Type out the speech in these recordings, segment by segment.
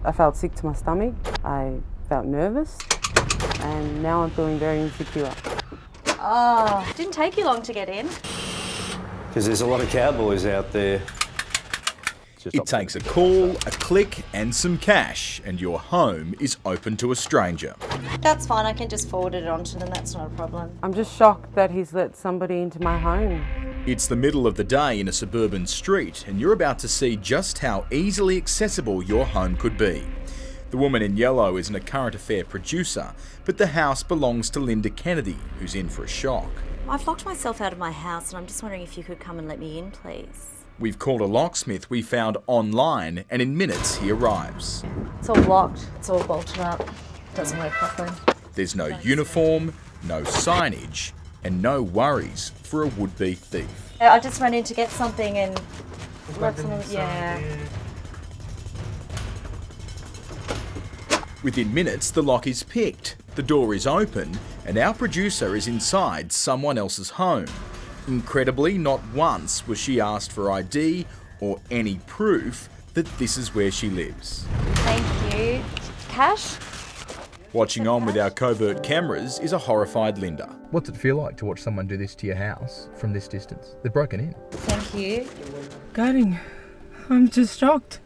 I felt sick to my stomach, I felt nervous, and now I'm feeling very insecure. Oh, didn't take you long to get in. Because there's a lot of cowboys out there. It takes a call, a click and some cash, and your home is open to a stranger. That's fine, I can just forward it on to them, that's not a problem. I'm just shocked that he's let somebody into my home. It's the middle of the day in a suburban street, and you're about to see just how easily accessible your home could be. The woman in yellow isn't a current affair producer, but the house belongs to Linda Kennedy, who's in for a shock. I've locked myself out of my house and I'm just wondering if you could come and let me in, please. We've called a locksmith we found online, and in minutes he arrives. It's all locked, it's all bolted up, doesn't work properly. There's no uniform, no signage, and no worries for a would-be thief. I just went in to get something and left something, yeah. Within minutes, the lock is picked, the door is open, and our producer is inside someone else's home. Incredibly, not once was she asked for ID or any proof that this is where she lives. Thank you. Cash? Watching on with our covert cameras is a horrified Linda. What's it feel like to watch someone do this to your house from this distance? They've broken in. Thank you. Gutting. I'm just shocked.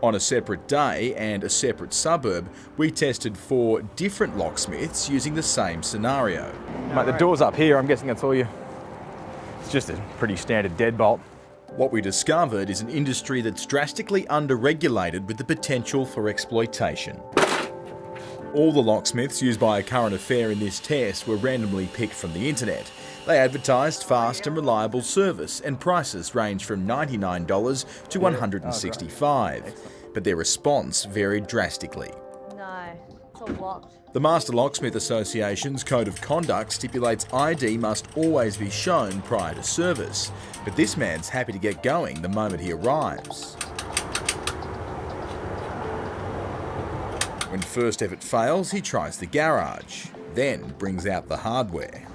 On a separate day and a separate suburb, we tested 4 different locksmiths using the same scenario. Mate, the door's up here, I'm guessing that's all you... It's just a pretty standard deadbolt. What we discovered is an industry that's drastically under-regulated with the potential for exploitation. All the locksmiths used by a current affair in this test were randomly picked from the internet. They advertised fast and reliable service, and prices ranged from $99 to $165. But their response varied drastically. No, it's all locked. The Master Locksmith Association's Code of Conduct stipulates ID must always be shown prior to service, but this man's happy to get going the moment he arrives. When first effort fails, he tries the garage, then brings out the hardware.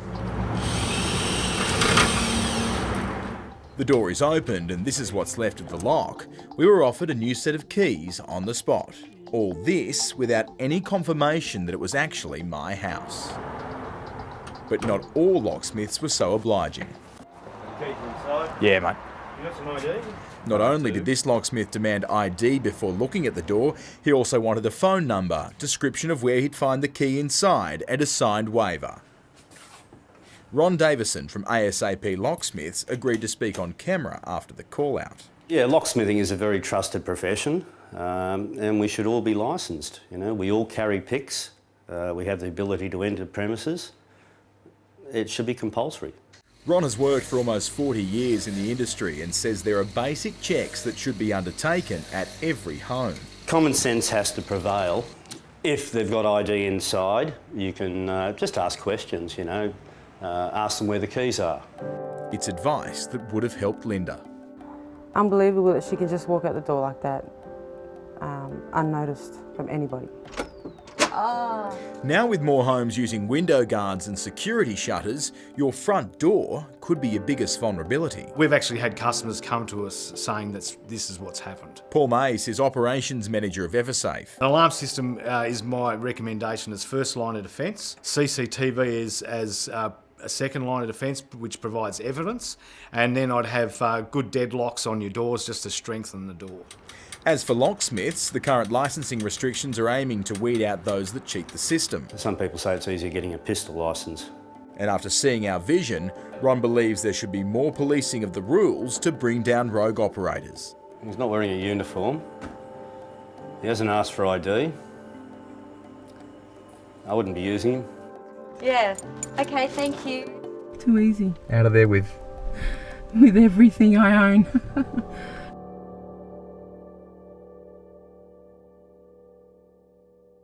The door is opened and this is what's left of the lock. We were offered a new set of keys on the spot. All this without any confirmation that it was actually my house. But not all locksmiths were so obliging. Yeah, mate. You got some ID? Not only did this locksmith demand ID before looking at the door, he also wanted a phone number, description of where he'd find the key inside, and a signed waiver. Ron Davison from ASAP Locksmiths agreed to speak on camera after the call-out. Yeah, locksmithing is a very trusted profession, and we should all be licensed. You know, we all carry PICs. We have the ability to enter premises. It should be compulsory. Ron has worked for almost 40 years in the industry and says there are basic checks that should be undertaken at every home. Common sense has to prevail. If they've got ID inside, you can just ask questions, you know. Ask them where the keys are. It's advice that would have helped Linda. Unbelievable that she can just walk out the door like that, unnoticed from anybody. Oh. Now with more homes using window guards and security shutters, your front door could be your biggest vulnerability. We've actually had customers come to us saying that this is what's happened. Paul Mace is operations manager of Eversafe. An alarm system is my recommendation as first line of defence. CCTV is as a second line of defence, which provides evidence, and then I'd have good deadlocks on your doors just to strengthen the door. As for locksmiths, the current licensing restrictions are aiming to weed out those that cheat the system. Some people say it's easier getting a pistol licence. And after seeing our vision, Ron believes there should be more policing of the rules to bring down rogue operators. He's not wearing a uniform. He hasn't asked for ID. I wouldn't be using him. Yeah, okay, thank you. Too easy. Out of there with With everything I own.